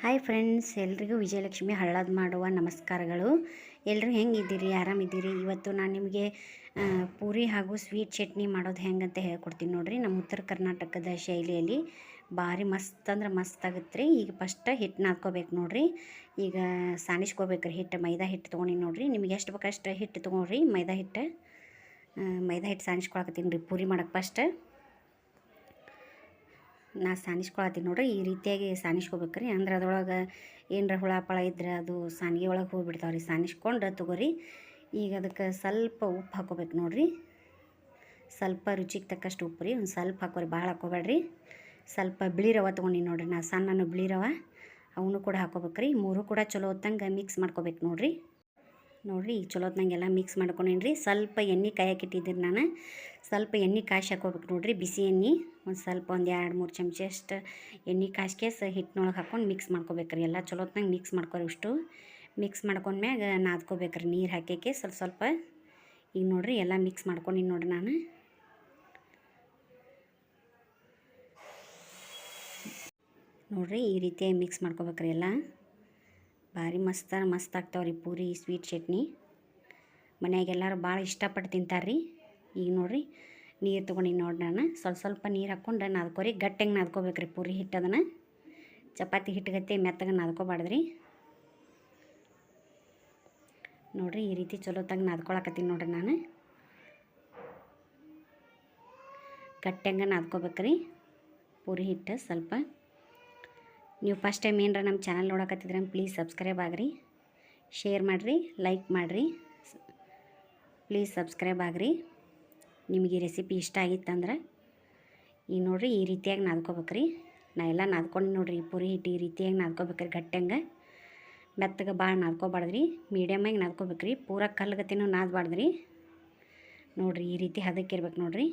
Hi friends, ಎಲ್ರಿಗೂ ವಿಜಯಲಕ್ಷ್ಮಿ ಹಳ್ಳದ ಮಾಡುವ ನಮಸ್ಕಾರಗಳು. ಎಲ್ಲರೂ ಹೆಂಗಿದ್ದೀರಿ? ಆರಾಮಿದ್ದೀರಿ? ಇವತ್ತು ನಾನು ನಿಮಗೆ ಪೂರಿ ಹಾಗೂ ಸ್ವೀಟ್ ಚಟ್ನಿ ಮಾಡೋದು ಹೆಂಗಂತ ಹೇಳ್ಕೊಡ್ತೀನಿ ನೋಡಿರಿ. ನಮ್ಮ ಉತ್ತರ ಕರ್ನಾಟಕದ ಶೈಲಿಯಲ್ಲಿ ಭಾರಿ ಮಸ್ತ್ ಅಂದ್ರೆ ಮಸ್ತ್ ಆಗುತ್ತೆ ರೀ. ಈಗ ಫಸ್ಟ್ ಹಿಟ್ಟು ನಾದ್ಕೋಬೇಕು ನೋಡಿರಿ. ಈಗ ಸಾನಿಸ್ಕೋಬೇಕ್ರಿ ಹಿಟ್ಟು. ಮೈದಾ ಹಿಟ್ಟು ತೊಗೊಂಡು ನೋಡಿರಿ. ನಿಮ್ಗೆ ಎಷ್ಟು ಬೇಕು ಅಷ್ಟು ಹಿಟ್ಟು ತೊಗೊಳ್ರಿ. ಮೈದಾ ಹಿಟ್ಟು ಸಾನಿಸ್ಕೊಳಕತ್ತೀನಿ ರೀ ಪೂರಿ ಮಾಡೋಕೆ. ಫಸ್ಟ್ ನಾ ಸಾನಿಸ್ಕೊಳತ್ತೀನಿ ನೋಡ್ರಿ. ಈ ರೀತಿಯಾಗಿ ಸಾನಿಸ್ಕೋಬೇಕ್ರಿ. ಅಂದ್ರೆ ಅದ್ರೊಳಗೆ ಏನರ ಹುಳ ಪಳ ಇದ್ರೆ ಅದು ಸಾನಿಗೆ ಒಳಗೆ ಹೋಗ್ಬಿಡ್ತಾವ್ರಿ. ಸಾನಿಸ್ಕೊಂಡು ತೊಗೊರಿ. ಈಗ ಅದಕ್ಕೆ ಸ್ವಲ್ಪ ಉಪ್ಪು ಹಾಕೋಬೇಕು ನೋಡಿರಿ. ಸ್ವಲ್ಪ ರುಚಿಗೆ ತಕ್ಕಷ್ಟು ಉಪ್ಪು ರೀ. ಒಂದು ಸ್ವಲ್ಪ ಹಾಕೋರಿ, ಭಾಳ ಹಾಕೋಬೇಡ್ರಿ. ಸ್ವಲ್ಪ ಬಿಳಿ ರವೆ ತೊಗೊಂಡಿನಿ ನೋಡಿರಿ. ನಾ ಸಣ್ಣ ಬಿಳಿ ರವೆ ಅವನು ಕೂಡ ಹಾಕೋಬೇಕ್ರಿ. ಮೂರು ಕೂಡ ಚಲೋ ಹೊತ್ತಂಗೆ ಮಿಕ್ಸ್ ಮಾಡ್ಕೋಬೇಕು ನೋಡಿರಿ. ಈಗ ಚಲೋ ಹೊತ್ನಂಗೆಲ್ಲ ಮಿಕ್ಸ್ ಮಾಡ್ಕೊಂಡೇನಿ. ಸ್ವಲ್ಪ ಎಣ್ಣೆ ಕಾಯಕ್ಕಿಟ್ಟಿದ್ದೀನಿ ನಾನು. ಸ್ವಲ್ಪ ಎಣ್ಣೆ ಕಾಯ್ಸಿ ಹಾಕೋಬೇಕು ನೋಡಿರಿ. ಬಿಸಿ ಎಣ್ಣೆ ಒಂದು ಸ್ವಲ್ಪ ಒಂದು 2-3 ಚಮಚ ಅಷ್ಟು ಎಣ್ಣೆ ಕಾಯ್ಸ್ಕೇಸ್ ಹಿಟ್ಟಿನೊಳಗೆ ಹಾಕ್ಕೊಂಡು ಮಿಕ್ಸ್ ಮಾಡ್ಕೋಬೇಕ್ರಿ. ಎಲ್ಲ ಚಲೋ ಹೊತ್ನಾಗ ಮಿಕ್ಸ್ ಮಾಡ್ಕೊರಿ. ಇಷ್ಟು ಮಿಕ್ಸ್ ಮಾಡ್ಕೊಂಡ್ಮ್ಯಾಗ ನಾದ್ಕೋಬೇಕ್ರಿ ನೀರು ಹಾಕಿ ಸ್ವಲ್ಪ. ಈಗ ನೋಡಿರಿ ಎಲ್ಲ ಮಿಕ್ಸ್ ಮಾಡ್ಕೊಂಡಿನಿ ನೋಡಿರಿ ನಾನು. ನೋಡಿರಿ ಈ ರೀತಿಯಾಗಿ ಮಿಕ್ಸ್ ಮಾಡ್ಕೋಬೇಕ್ರಿ ಎಲ್ಲ. ಭಾರಿ ಮಸ್ತ್ ಆಗ್ತಾವ್ರಿ ಪೂರಿ ಸ್ವೀಟ್ ಚಟ್ನಿ. ಮನ್ಯಾಗ ಎಲ್ಲರೂ ಭಾಳ ಇಷ್ಟಪಟ್ಟು ತಿಂತಾರ್ರಿ. ಈಗ ನೋಡಿರಿ ನೀರು ತೊಗೊಂಡಿನಿ ನೋಡಿ ನಾನು. ಸ್ವಲ್ಪ ನೀರು ಹಾಕ್ಕೊಂಡು ನಾದ್ಕೋರಿ. ಗಟ್ಟಂಗೆ ನಾದ್ಕೋಬೇಕ್ರಿ ಪೂರಿ ಹಿಟ್ಟು. ಅದನ್ನು ಚಪಾತಿ ಹಿಟ್ಟುಗತ್ತೆ ಮೆತ್ತಗೆ ನಾದ್ಕೋಬಾರ್ದ್ರಿ. ನೋಡಿರಿ ಈ ರೀತಿ ಚಲೋ ತಂಗೆ ನಾದ್ಕೊಳಕತ್ತೀನಿ ನೋಡಿರಿ ನಾನು. ಗಟ್ಟಂಗೆ ನಾದ್ಕೋಬೇಕ್ರಿ ಪೂರಿ ಹಿಟ್ಟು ಸ್ವಲ್ಪ. ನೀವು ಫಸ್ಟ್ ಟೈಮ್ ಏನರ ನಮ್ಮ ಚಾನಲ್ ನೋಡಕತ್ತಿದ್ರೆ ಪ್ಲೀಸ್ ಸಬ್ಸ್ಕ್ರೈಬ್ ಆಗಿರಿ, ಶೇರ್ ಮಾಡಿರಿ, ಲೈಕ್ ಮಾಡಿರಿ. ಪ್ಲೀಸ್ ಸಬ್ಸ್ಕ್ರೈಬ್ ಆಗಿರಿ ನಿಮಗೆ ಈ ರೆಸಿಪಿ ಇಷ್ಟ ಆಗಿತ್ತಂದ್ರೆ. ಈಗ ನೋಡಿರಿ ಈ ರೀತಿಯಾಗಿ ನಾದ್ಕೋಬೇಕ್ರಿ. ನಾ ಎಲ್ಲ ನಾದ್ಕೊಂಡು ನೋಡಿರಿ. ಪೂರಿ ಹಿಟ್ಟು ಈ ರೀತಿಯಾಗಿ ನಾದ್ಕೋಬೇಕ್ರಿ. ಗಟ್ಟಂಗೆ ಮೆತ್ತಗೆ ಭಾಳ ನಾದ್ಕೋಬಾರ್ದ್ರಿ. ಮೀಡಿಯಮಾಗಿ ನಾದ್ಕೋಬೇಕ್ರಿ. ಪೂರ ಕಲ್ಲಗತ್ತಿನೂ ನಾದಬಾರ್ದ್ರಿ. ನೋಡಿರಿ ಈ ರೀತಿ ಹದಕ್ಕಿರ್ಬೇಕು ನೋಡಿರಿ.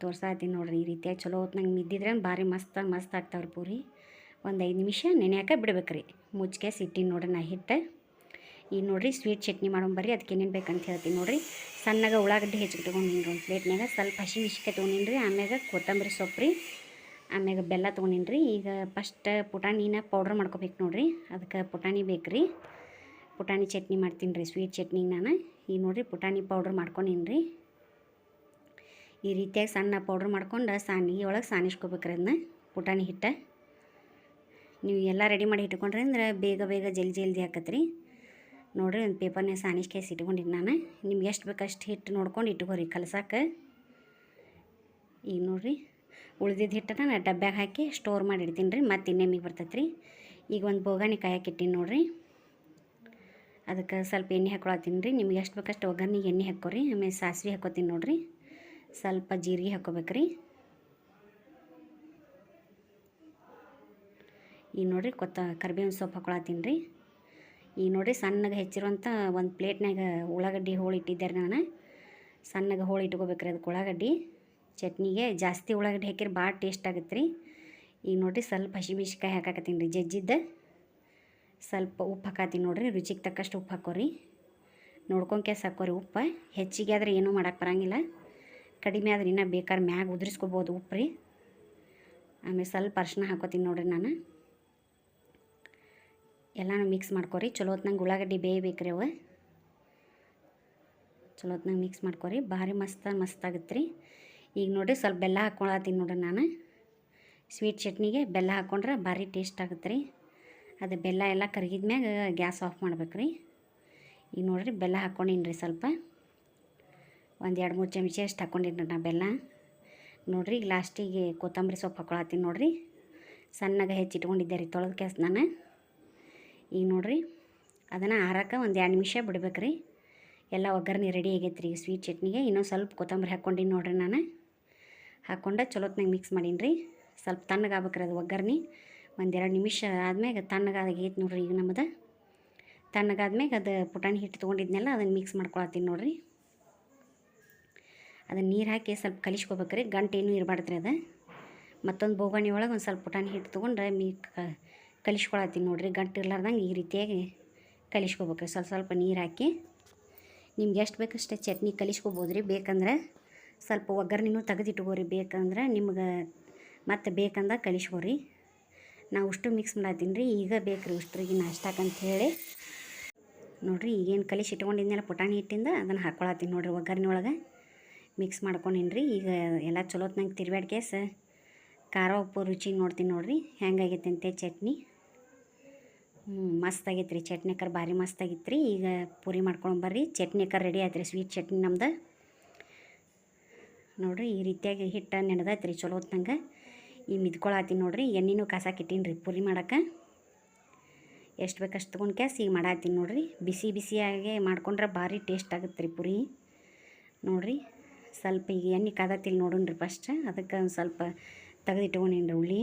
ತೋರ್ಸಾತೀನಿ ನೋಡಿರಿ. ಈ ರೀತಿಯಾಗಿ ಚಲೋ ಹೊತ್ನಂಗೆ ಮಿದ್ದಿದ್ರೆ ಭಾರಿ ಮಸ್ತ್ ಆಗ್ತಾವ್ರಿ ಪೂರಿ. ಒಂದು 5 ನಿಮಿಷ ನೆನೆಯಾಕ ಬಿಡ್ಬೇಕ್ರಿ. ಮುಚ್ಚಿಗೆ ಇಟ್ಟಿನಿ ನೋಡಿರಿ ನಾ ಹಿಟ್ಟು. ಈಗ ನೋಡಿರಿ ಸ್ವೀಟ್ ಚಟ್ನಿ ಮಾಡೋಣ ಬರ್ರಿ. ಅದಕ್ಕೆ ಏನೇನು ಬೇಕಂತ ಹೇಳ್ತೀನಿ ನೋಡಿರಿ. ಸಣ್ಣಗೆ ಉಳ್ಳಾಗಡ್ಡಿ ಹೆಚ್ಚಿಟ್ಕೊಂಡಿನಿ ಒಂದು ಪ್ಲೇಟ್ನಾಗ. ಸ್ವಲ್ಪ ಹಸಿಮೆಣ್ಸಿನ್ಕಾಯಿ ತೊಗೊಂಡಿನಿ. ಆಮ್ಯಾಗ ಕೊತ್ತಂಬರಿ ಸೊಪ್ಪು ರೀ. ಆಮ್ಯಾಗ ಬೆಲ್ಲ ತೊಗೊಂಡಿನಿ. ಈಗ ಫಸ್ಟ್ ಪುಟಾಣಿನ ಪೌಡ್ರ್ ಮಾಡ್ಕೋಬೇಕು ನೋಡಿರಿ. ಅದಕ್ಕೆ ಪುಟಾಣಿ ಬೇಕ್ರಿ. ಪುಟಾಣಿ ಚಟ್ನಿ ಮಾಡ್ತೀನಿ ರೀ ಸ್ವೀಟ್ ಚಟ್ನಿಗೆ ನಾನು. ಈಗ ನೋಡಿರಿ ಪುಟಾಣಿ ಪೌಡ್ರ್ ಮಾಡ್ಕೊಂಡಿನಿ ರೀ. ಈ ರೀತಿಯಾಗಿ ಸಣ್ಣ ಪೌಡ್ರ್ ಮಾಡ್ಕೊಂಡು ಸಾನಿಗೆ ಒಳಗೆ ಸಾನಿಸ್ಕೋಬೇಕ್ರಿ ಅದನ್ನ ಪುಟಾಣಿ ಹಿಟ್ಟು. ನೀವು ಎಲ್ಲ ರೆಡಿ ಮಾಡಿ ಇಟ್ಕೊಂಡ್ರಿ ಅಂದ್ರೆ ಬೇಗ ಜಲ್ದಿ ಹಾಕತ್ರಿ. ನೋಡಿರಿ ಒಂದು ಪೇಪರ್ನಾಗ ಸಾನಿಸ್ಕೇಸ್ ಇಟ್ಕೊಂಡಿನಿ ನಾನು. ನಿಮ್ಗೆ ಎಷ್ಟು ಬೇಕಷ್ಟು ಹಿಟ್ಟು ನೋಡ್ಕೊಂಡು ಇಟ್ಕೋರಿ ಕಲಸಕ್ಕೆ. ಈಗ ನೋಡಿರಿ ಉಳ್ದಿದ್ದು ಹಿಟ್ಟನ್ನು ನಾನು ಡಬ್ಬ್ಯಾಗ ಹಾಕಿ ಸ್ಟೋರ್ ಮಾಡಿ ಇಡ್ತೀನಿ ರೀ. ಮತ್ತು ಇನ್ನೇಮಿಗೆ ಬರ್ತೈತೆ ರೀ. ಈಗ ಒಂದು ಬೋಗಾಣಿ ಕಾಯಕ್ಕಿಟ್ಟಿನಿ ನೋಡಿರಿ. ಅದಕ್ಕೆ ಸ್ವಲ್ಪ ಎಣ್ಣೆ ಹಾಕೊಳತ್ತೀನಿ ರೀ. ನಿಮ್ಗೆ ಎಷ್ಟು ಬೇಕಷ್ಟು ಒಗ್ಗರ್ನಿಗೆ ಎಣ್ಣೆ ಹಾಕೋರಿ. ಆಮೇಲೆ ಸಾಸಿವೆ ಹಾಕೋತೀನಿ ನೋಡಿರಿ. ಸ್ವಲ್ಪ ಜೀರಿಗೆ ಹಾಕೋಬೇಕ್ರಿ. ಈಗ ನೋಡಿರಿ ಕರಿಬೇವಿನ ಸೊಪ್ಪು ಹಾಕೊಳತ್ತೀನಿ ರೀ. ಈಗ ನೋಡಿರಿ ಸಣ್ಣಗೆ ಹೆಚ್ಚಿರುವಂಥ ಒಂದು ಪ್ಲೇಟ್ನಾಗ ಉಳ್ಳಾಗಡ್ಡಿ ಹೋಳು ಇಟ್ಟಿದ್ದಾರೆ ನಾನು. ಸಣ್ಣಗೆ ಹೋಳು ಇಟ್ಕೋಬೇಕ್ರಿ ಅದಕ್ಕೆ ಉಳ್ಳಾಗಡ್ಡಿ ಚಟ್ನಿಗೆ. ಜಾಸ್ತಿ ಉಳ್ಳಾಗಡ್ಡಿ ಹಾಕಿದ್ರೆ ಭಾಳ ಟೇಸ್ಟ್ ಆಗುತ್ತೆ ರೀ. ಈಗ ನೋಡಿರಿ ಸ್ವಲ್ಪ ಹಸಿಮೆಣ್ಸಿನ್ಕಾಯಿ ಹಾಕಾಕತ್ತೀನಿ ರೀ ಜಜ್ಜಿದ್ದು. ಸ್ವಲ್ಪ ಉಪ್ಪು ಹಾಕತ್ತೀನಿ ನೋಡಿರಿ. ರುಚಿಗೆ ತಕ್ಕಷ್ಟು ಉಪ್ಪು ಹಾಕೋರಿ. ನೋಡ್ಕೊಂಡ್ಕೇಸ್ ಹಾಕೋರಿ ಉಪ್ಪು. ಹೆಚ್ಚಿಗೆ ಆದರೆ ಏನೂ ಮಾಡೋಕ್ಕೆ ಬರೋಂಗಿಲ್ಲ. ಕಡಿಮೆ ಆದ್ರೆ ಇನ್ನೂ ಬೇಕಾದ್ರೆ ಮ್ಯಾಗ ಉದುರಿಸ್ಕೋಬೋದು ಉಪ್ಪು ರೀ. ಆಮೇಲೆ ಸ್ವಲ್ಪ ಅರ್ಶಿನ ಹಾಕೋತೀನಿ ನೋಡಿರಿ ನಾನು. ಎಲ್ಲನೂ ಮಿಕ್ಸ್ ಮಾಡ್ಕೊರಿ. ಚಲೋ ಹೊತ್ನಂಗೆ ಉಳ್ಳಾಗಡ್ಡಿ ಬೇಯಬೇಕ್ರಿ ಅವು. ಚಲೋ ಹೊತ್ನಂಗೆ ಮಿಕ್ಸ್ ಮಾಡ್ಕೊರಿ. ಭಾರಿ ಮಸ್ತ್ ಆಗುತ್ತೆ ರೀ. ಈಗ ನೋಡಿರಿ ಸ್ವಲ್ಪ ಬೆಲ್ಲ ಹಾಕ್ಕೊಳತ್ತೀನಿ ನೋಡಿರಿ ನಾನು. ಸ್ವೀಟ್ ಚಟ್ನಿಗೆ ಬೆಲ್ಲ ಹಾಕ್ಕೊಂಡ್ರೆ ಭಾರಿ ಟೇಸ್ಟ್ ಆಗುತ್ತೆ ರೀ. ಅದು ಬೆಲ್ಲ ಎಲ್ಲ ಕರಗಿದ್ಮ್ಯಾಗ ಗ್ಯಾಸ್ ಆಫ್ ಮಾಡ್ಬೇಕು ರೀ. ಈಗ ನೋಡಿರಿ ಬೆಲ್ಲ ಹಾಕ್ಕೊಂಡಿನಿ ರೀ ಸ್ವಲ್ಪ. ಒಂದು 2-3 ಚಮಚ ಅಷ್ಟು ಹಾಕ್ಕೊಂಡಿನಿ ನಾ ಬೆಲ್ಲ. ನೋಡಿರಿ ಈಗ ಲಾಸ್ಟಿಗೆ ಕೊತ್ತಂಬರಿ ಸೊಪ್ಪು ಹಾಕ್ಕೊಳತ್ತೀನಿ ನೋಡಿರಿ. ಸಣ್ಣಗೆ ಹೆಚ್ಚಿಟ್ಕೊಂಡಿದ್ದೆ ರೀ ತೊಳೆದ ಕ್ಯಾಸ್ ನಾನು. ಈಗ ನೋಡಿರಿ ಅದನ್ನು ಆರಾಕ ಒಂದು 2 ನಿಮಿಷ ಬಿಡ್ಬೇಕ್ರಿ. ಎಲ್ಲ ಒಗ್ಗರಣೆ ರೆಡಿ ಆಗೈತೆ ರೀ ಸ್ವೀಟ್ ಚಟ್ನಿಗೆ. ಇನ್ನೊಂದು ಸ್ವಲ್ಪ ಕೊತ್ತಂಬರಿ ಹಾಕ್ಕೊಂಡಿನಿ ನೋಡಿರಿ ನಾನು. ಹಾಕ್ಕೊಂಡು ಚಲೋತ್ನಾಗ ಮಿಕ್ಸ್ ಮಾಡೀನಿ ರೀ. ಸ್ವಲ್ಪ ತಣ್ಣಗಾಗ್ಬೇಕ್ರಿ ಅದು ಒಗ್ಗರಣೆ. ಒಂದು 2 ನಿಮಿಷ ಆದ್ಮೇಲೆ ತಣ್ಣಗಾಗೈತೆ ನೋಡಿರಿ. ಈಗ ನಮ್ಮದು ತಣ್ಣಗಾದ್ಮೇಲೆ ಅದು ಪುಟಾಣಿ ಹಿಟ್ಟು ತೊಗೊಂಡಿದ್ನೆಲ್ಲ ಅದನ್ನು ಮಿಕ್ಸ್ ಮಾಡ್ಕೊಳತ್ತೀನಿ ನೋಡಿರಿ. ಅದನ್ನು ನೀರು ಹಾಕಿ ಸ್ವಲ್ಪ ಕಲಿಸ್ಕೋಬೇಕ್ರಿ. ಗಂಟು ಏನೂ ಇರಬಾರ್ದ್ರಿ ಅದು. ಮತ್ತೊಂದು ಬೋಗಣಿ ಒಳಗೆ ಒಂದು ಸ್ವಲ್ಪ ಪುಟಾಣಿ ಹಿಟ್ಟು ತೊಗೊಂಡ್ರೆ ಕಲಿಸ್ಕೊಳತ್ತೀನಿ ನೋಡಿರಿ. ಗಂಟು ಇರ್ಲಾರ್ದಂಗೆ ಈ ರೀತಿಯಾಗಿ ಕಲಿಸ್ಕೋಬೇಕ್ರಿ. ಸ್ವಲ್ಪ ನೀರು ಹಾಕಿ. ನಿಮ್ಗೆ ಎಷ್ಟು ಬೇಕಷ್ಟೇ ಚಟ್ನಿ ಕಲಿಸ್ಕೋಬೋದು ರೀ. ಬೇಕಂದ್ರೆ ಸ್ವಲ್ಪ ಒಗ್ಗರಣೆನೂ ತೆಗೆದಿಟ್ಕೋರಿ. ಬೇಕಂದ್ರೆ ನಿಮ್ಗೆ ಮತ್ತೆ ಬೇಕಂದಾಗ ಕಲಿಸ್ಕೋರಿ. ನಾವು ಅಷ್ಟು ಮಿಕ್ಸ್ ಮಾಡತ್ತೀನಿ ರೀ. ಈಗ ಬೇಕು ರೀ ಉಷ್ಟ್ರಿಗೆ ನಾಷ್ಟಾಕಂತ ಹೇಳಿ ನೋಡಿರಿ. ಈಗೇನು ಕಲಿಸಿ ಇಟ್ಕೊಂಡಿದ್ನೆಲ್ಲ ಪುಟಾಣಿ ಹಿಟ್ಟಿಂದ ಅದನ್ನು ಹಾಕ್ಕೊಳತ್ತೀನಿ ನೋಡಿರಿ. ಒಗ್ಗರಣೆ ಒಳಗೆ ಮಿಕ್ಸ್ ಮಾಡ್ಕೊಂಡೀನಿ ರೀ. ಈಗ ಎಲ್ಲ ಚಲೋತ್ನಂಗೆ ತಿರ್ಬ್ಯಾಡ್ಕೇಸ ಖಾರ ಉಪ್ಪು ರುಚಿ ನೋಡ್ತೀನಿ ನೋಡಿರಿ ಹೆಂಗಾಗೈತೆ ಅಂತೆ ಚಟ್ನಿ. ಮಸ್ತ್ ಆಗೈತೆ ರೀ ಚಟ್ನಿ ಅಕ್ಕರ್, ಭಾರಿ ಮಸ್ತ್ ಆಗಿತ್ತು ರೀ. ಈಗ ಪೂರಿ ಮಾಡ್ಕೊಂಬರ್ರಿ. ಚಟ್ನಿ ಅಕ್ಕರ್ ರೆಡಿ ಆಯ್ತು ರೀ, ಸ್ವೀಟ್ ಚಟ್ನಿ ನಮ್ದು ನೋಡಿರಿ. ಈ ರೀತಿಯಾಗಿ ಹಿಟ್ಟು ನೆನೆದೈತೆ ರೀ ಚಲೋ ಹೊತ್ನಂಗೆ. ಈ ಮಿದ್ಕೊಳತ್ತೀನಿ ನೋಡಿರಿ. ಎಣ್ಣೆನೂ ಕಾಸಾಕಿಟ್ಟೀನಿ ರೀ ಪೂರಿ ಮಾಡೋಕೆ. ಎಷ್ಟು ಬೇಕಷ್ಟು ತೊಗೊಂಡು ಕ್ಯಾಸ್ ಈಗ ಮಾಡತ್ತೀನಿ ನೋಡಿರಿ. ಬಿಸಿ ಬಿಸಿಯಾಗೆ ಮಾಡ್ಕೊಂಡ್ರೆ ಭಾರಿ ಟೇಸ್ಟ್ ಆಗುತ್ತೆ ರೀ ಪೂರಿ ನೋಡಿರಿ. ಸ್ವಲ್ಪ ಈಗ ಎಣ್ಣೆ ಕಾದತ್ತಿಲ್ಲ ನೋಡೋಣ್ರಿ ಫಸ್ಟ್. ಅದಕ್ಕೆ ಒಂದು ಸ್ವಲ್ಪ ತೆಗೆದಿಟ್ಕೊಂಡೀನಿ ರೀ ಉಳ್ಳಿ.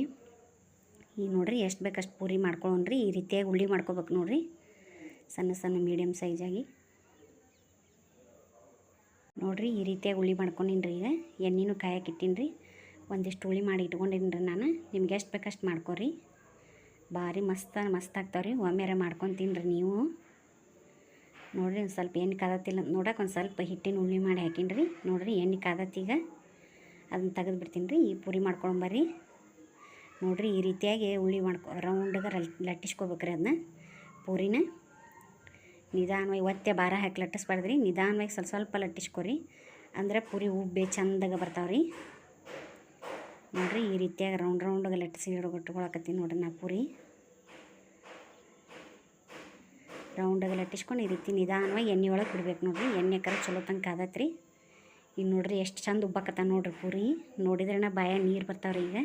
ಈಗ ನೋಡಿರಿ ಎಷ್ಟು ಬೇಕಷ್ಟು ಪೂರಿ ಮಾಡ್ಕೊಳ್ಳೋಣ್ರಿ. ಈ ರೀತಿಯಾಗಿ ಉಳ್ಳಿ ಮಾಡ್ಕೊಬೇಕು ನೋಡಿರಿ, ಸಣ್ಣ ಸಣ್ಣ ಮೀಡಿಯಮ್ ಸೈಜಾಗಿ ನೋಡಿರಿ. ಈ ರೀತಿಯಾಗಿ ಉಳ್ಳಿ ಮಾಡ್ಕೊಂಡೀನಿ ರೀ. ಈಗ ಎಣ್ಣೆನೂ ಕಾಯಕ್ಕೆ ಇಟ್ಟೀನಿ ರೀ. ಒಂದಿಷ್ಟು ಉಳ್ಳಿ ಮಾಡಿ ಇಟ್ಕೊಂಡೀನಿ ರೀ ನಾನು. ನಿಮ್ಗೆ ಎಷ್ಟು ಬೇಕಷ್ಟು ಮಾಡ್ಕೊರಿ, ಭಾರಿ ಮಸ್ತ್ ಆಗ್ತಾವೆ ರೀ. ಒಮ್ಮೆರೆ ಮಾಡ್ಕೊತೀನಿ ರೀ ನೀವು ನೋಡಿರಿ. ಒಂದು ಸ್ವಲ್ಪ ಎಣ್ಣೆ ಕಾದತ್ತಿಲ್ಲ ನೋಡಕ್ಕೆ ಒಂದು ಸ್ವಲ್ಪ ಹಿಟ್ಟಿನ ಉಳ್ಳಿ ಮಾಡಿ ಹಾಕೀನಿ ರೀ ನೋಡಿರಿ. ಎಣ್ಣೆ ಕಾದತ್ತೀಗ ಅದನ್ನು ತೆಗೆದು ಬಿಡ್ತೀನಿ ರೀ. ಈ ಪೂರಿ ಮಾಡ್ಕೊಂಬರ್ರಿ ನೋಡಿರಿ. ಈ ರೀತಿಯಾಗಿ ಉಳ್ಳಿ ರೌಂಡ್ಗೆ ಲಟ್ಟಿಸ್ಕೋಬೇಕ್ರಿ ಅದನ್ನ ಪೂರಿನ. ನಿಧಾನವಾಗಿ ಒತ್ತೆ ಭಾರ ಹಾಕಿ ಲಟ್ಟಿಸ್ಬಾರ್ದ್ರಿ. ನಿಧಾನವಾಗಿ ಸ್ವಲ್ಪ ಸ್ವಲ್ಪ ಲಟ್ಟಿಸ್ಕೊರಿ, ಅಂದರೆ ಪೂರಿ ಉಬ್ಬೆ ಚಂದಾಗ ಬರ್ತಾವ್ರಿ ನೋಡಿರಿ. ಈ ರೀತಿಯಾಗಿ ರೌಂಡ್ಗೆ ಲಟ್ಟಿಸಿ ಇಟ್ಕೊಳಕತ್ತೀನಿ ನೋಡಿರಿ. ನಾ ಪೂರಿ ರೌಂಡಾಗಿ ಲಟ್ಟಿಸ್ಕೊಂಡು ಈ ರೀತಿ ನಿಧಾನವಾಗಿ ಎಣ್ಣೆ ಒಳಗೆ ಬಿಡ್ಬೇಕು ನೋಡಿರಿ. ಎಣ್ಣೆ ಕರೆ ಚಲೋ ತಂಗೆ ಕಾದತ್ರಿ. ಈಗ ನೋಡಿರಿ ಎಷ್ಟು ಚಂದ ಉಬ್ಬಾಕತ್ತ ನೋಡಿರಿ ಪೂರಿ. ನೋಡಿದ್ರೇ ಬಾಯ ನೀರು ಬರ್ತಾವ್ರಿ. ಈಗ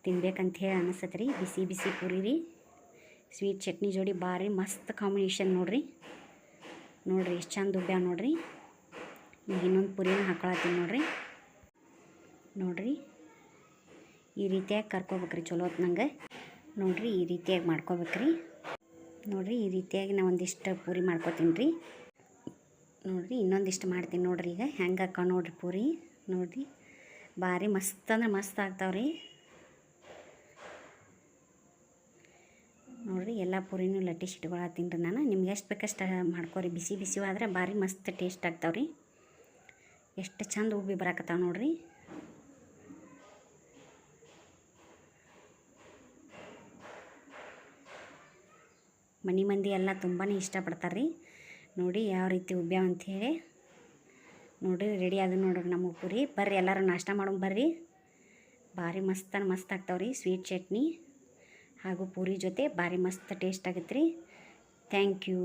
ತಿನ್ಬೇಕಂತ ಹೇಳಿ ಅನಿಸ್ತೈತೆ ರೀ. ಬಿಸಿ ಬಿಸಿ ಪೂರಿ ರೀ, ಸ್ವೀಟ್ ಚಟ್ನಿ ಜೋಡಿ ಭಾರಿ ಮಸ್ತ್ ಕಾಂಬಿನೇಷನ್ ನೋಡಿರಿ. ಎಷ್ಟು ಚಂದ ಉಬ್ಬ್ಯಾವ ನೋಡಿರಿ. ಈಗ ಇನ್ನೊಂದು ಪೂರಿನ ಹಾಕೊಳತ್ತೀನಿ ನೋಡಿರಿ. ಈ ರೀತಿಯಾಗಿ ಕರ್ಕೋಬೇಕ್ರಿ ಚಲೋ ಹೊತ್ನಂಗೆ ನೋಡಿರಿ. ಈ ರೀತಿಯಾಗಿ ಮಾಡ್ಕೋಬೇಕ್ರಿ ನೋಡಿರಿ. ಈ ರೀತಿಯಾಗಿ ನಾನು ಒಂದಿಷ್ಟು ಪೂರಿ ಮಾಡ್ಕೊತೀನಿ ರೀ ನೋಡಿರಿ. ಇನ್ನೊಂದಿಷ್ಟು ಮಾಡ್ತೀನಿ ನೋಡಿರಿ. ಈಗ ಹೆಂಗೆ ಹಾಕೋ ನೋಡಿರಿ ಪೂರಿ ನೋಡಿರಿ. ಭಾರಿ ಮಸ್ತ್ ಅಂದ್ರೆ ಮಸ್ತ್ ಆಗ್ತಾವ್ರಿ ನೋಡಿರಿ. ಎಲ್ಲ ಪೂರಿನೂ ಲಟ್ಟಿಸಿ ಇಟ್ಕೊಳತ್ತೀನಿ ರೀ ನಾನು. ನಿಮ್ಗೆ ಎಷ್ಟು ಬೇಕಷ್ಟು ಮಾಡ್ಕೊರಿ. ಬಿಸಿ ಬಿಸಿ ಆದರೆ ಭಾರಿ ಮಸ್ತ್ ಟೇಸ್ಟ್ ಆಗ್ತಾವ್ರಿ. ಎಷ್ಟು ಚಂದ ಉಬ್ಬಿ ಬರಾಕತ್ತಾವ ನೋಡಿರಿ. ಮನೆ ಮಂದಿ ಎಲ್ಲ ತುಂಬಾ ಇಷ್ಟಪಡ್ತಾರೆ ರೀ ನೋಡಿ ಯಾವ ರೀತಿ ಉಬ್ಬ್ಯಾವ ಅಂಥೇಳಿ ನೋಡಿರಿ. ರೆಡಿ ಆದ ನೋಡಿರಿ ನಮ್ಮ ಪೂರಿ. ಬರ್ರಿ ಎಲ್ಲರೂ ನಾಷ್ಟ ಮಾಡೋಣ ಬರ್ರಿ. ಭಾರಿ ಮಸ್ತ್ ಆಗ್ತಾವ್ರಿ ಸ್ವೀಟ್ ಚಟ್ನಿ ಹಾಗೂ ಪೂರಿ ಜೊತೆ ಭಾರಿ ಮಸ್ತ್ ಟೇಸ್ಟ್ ಆಗುತ್ತೆ ರೀ. Thank you.